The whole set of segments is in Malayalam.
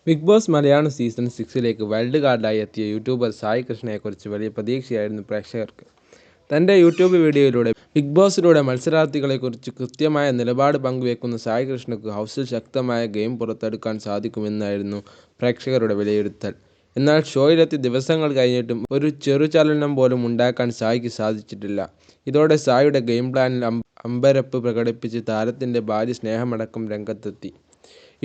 Big Boss Malayalam season 6 wild കാർഡായി എത്തിയ യൂട്യൂബർ സായി കൃഷ്ണയെക്കുറിച്ച് വലിയ പ്രതീക്ഷയായിരുന്നു പ്രേക്ഷകർക്ക്. തൻ്റെ യൂട്യൂബ് വീഡിയോയിലൂടെ ബിഗ് ബോസിലൂടെ മത്സരാർത്ഥികളെക്കുറിച്ച് കൃത്യമായ നിലപാട് പങ്കുവെക്കുന്ന സായി കൃഷ്ണയ്ക്ക് ഹൗസിൽ ശക്തമായ ഗെയിം പുറത്തെടുക്കാൻ സാധിക്കുമെന്നായിരുന്നു പ്രേക്ഷകരുടെ വിലയിരുത്തൽ. എന്നാൽ ഷോയിലെത്തി ദിവസങ്ങൾ കഴിഞ്ഞിട്ടും ഒരു ചെറുചലനം പോലും ഉണ്ടാക്കാൻ സായിക്ക് സാധിച്ചിട്ടില്ല. ഇതോടെ സായിയുടെ ഗെയിം പ്ലാനിൽ അമ്പരപ്പ് പ്രകടിപ്പിച്ച് താരത്തിൻ്റെ ഭാര്യ സ്നേഹമടക്കം രംഗത്തെത്തി.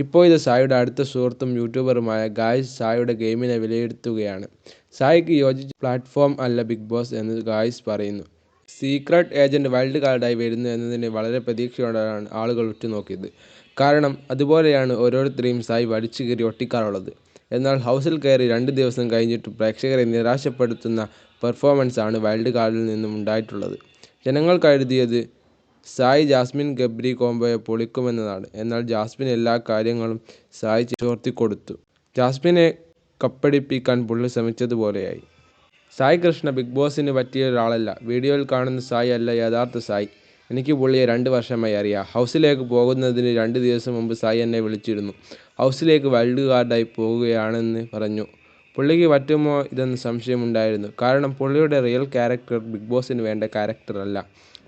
ഇപ്പോഴിത് സായിയുടെ അടുത്ത സുഹൃത്തും യൂട്യൂബറുമായ ഗായ്സ് സായിയുടെ ഗെയിമിനെ വിലയിരുത്തുകയാണ്. സായിക്ക് യോജിച്ച പ്ലാറ്റ്ഫോം അല്ല ബിഗ് ബോസ് എന്ന് ഗായ്സ് പറയുന്നു. സീക്രട്ട് ഏജന്റ് വൈൽഡ് കാർഡായി വരുന്നു എന്നതിന് വളരെ പ്രതീക്ഷയോടെയാണ് ആളുകൾ ഉറ്റുനോക്കിയത്. കാരണം അതുപോലെയാണ് ഓരോരുത്തരെയും സായി വലിച്ചുകീറി ഒട്ടിക്കാറുള്ളത്. എന്നാൽ ഹൗസിൽ കയറി 2 ദിവസം കഴിഞ്ഞിട്ടും പ്രേക്ഷകരെ നിരാശപ്പെടുത്തുന്ന പെർഫോമൻസാണ് വൈൽഡ് കാർഡിൽ നിന്നും ഉണ്ടായിട്ടുള്ളത്. ജനങ്ങൾ കരുതിയത് സായി ജാസ്മിൻ ഗബ്രി കോംബോയെ പൊളിക്കുമെന്നതാണ്. എന്നാൽ ജാസ്മിൻ എല്ലാ കാര്യങ്ങളും സായി ചോർത്തിക്കൊടുത്തു. ജാസ്മിനെ കപ്പടിപ്പിക്കാൻ പുള്ളി ശ്രമിച്ചതുപോലെയായി. സായി കൃഷ്ണ ബിഗ് ബോസിന് പറ്റിയ ഒരാളല്ല. വീഡിയോയിൽ കാണുന്ന സായി അല്ല യഥാർത്ഥ സായി. എനിക്ക് പുള്ളിയെ 2 വർഷമായി അറിയാം. ഹൗസിലേക്ക് പോകുന്നതിന് 2 ദിവസം മുമ്പ് സായി എന്നെ വിളിച്ചിരുന്നു. ഹൗസിലേക്ക് വൈൽഡ് കാർഡായി പോകുകയാണെന്ന് പറഞ്ഞു. പുള്ളിക്ക് പറ്റുമോ ഇതെന്ന് സംശയമുണ്ടായിരുന്നു. കാരണം പുള്ളിയുടെ റിയൽ ക്യാരക്ടർ ബിഗ് ബോസിന് വേണ്ട ക്യാരക്ടറല്ല.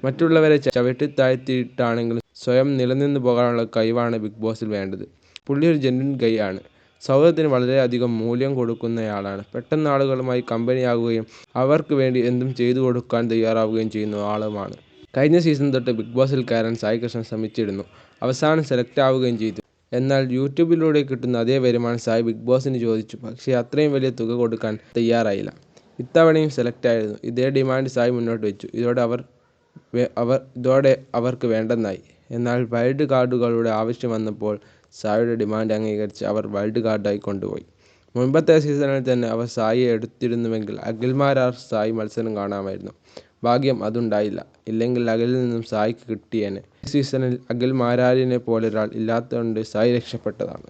മറ്റുള്ളവരെ ചവിട്ടിത്താഴ്ത്തിയിട്ടാണെങ്കിലും സ്വയം നിലനിന്നു പോകാനുള്ള കഴിവാണ് ബിഗ് ബോസിൽ വേണ്ടത്. പുള്ളി ഒരു ജെന്യൂൻ ഗൈ ആണ്. സൗഹൃദത്തിന് വളരെയധികം മൂല്യം കൊടുക്കുന്നയാളാണ്. പെട്ടെന്ന് ആളുകളുമായി കമ്പനിയാകുകയും അവർക്ക് വേണ്ടി എന്തും ചെയ്തു കൊടുക്കാൻ തയ്യാറാവുകയും ചെയ്യുന്ന ആളുമാണ്. കഴിഞ്ഞ സീസൺ തൊട്ട് ബിഗ് ബോസിൽ കയറാൻ സായി കൃഷ്ണൻ ശ്രമിച്ചിരുന്നു. അവസാനം സെലക്ട് ആവുകയും ചെയ്തു. എന്നാൽ യൂട്യൂബിലൂടെ കിട്ടുന്ന അതേ വരുമാനം സായി ബിഗ് ബോസിന് ചോദിച്ചു. പക്ഷേ അത്രയും വലിയ തുക കൊടുക്കാൻ തയ്യാറായില്ല. ഇത്തവണയും സെലക്ട് ആയിരുന്നു. ഇതേ ഡിമാൻഡ് സായി മുന്നോട്ട് വെച്ചു. ഇതോടെ അവർക്ക് വേണ്ടെന്നായി. എന്നാൽ വൈൽഡ് കാർഡുകളുടെ ആവശ്യം വന്നപ്പോൾ സായിയുടെ ഡിമാൻഡ് അംഗീകരിച്ച് അവർ വൈൽഡ് കാർഡായി കൊണ്ടുപോയി. മുൻപത്തെ സീസണിൽ തന്നെ അവർ സായിയെ എടുത്തിരുന്നുവെങ്കിൽ അഖിൽമാരാർ സായി മത്സരം കാണാമായിരുന്നു. ഭാഗ്യം അതുണ്ടായില്ല. ഇല്ലെങ്കിൽ അഖിലിൽ നിന്നും സായിക്ക് കിട്ടിയേനെ. ഈ സീസണിൽ അഖിൽ മാരാരിനെ പോലൊരാൾ ഇല്ലാത്തതുകൊണ്ട് സായി രക്ഷപ്പെട്ടതാണ്.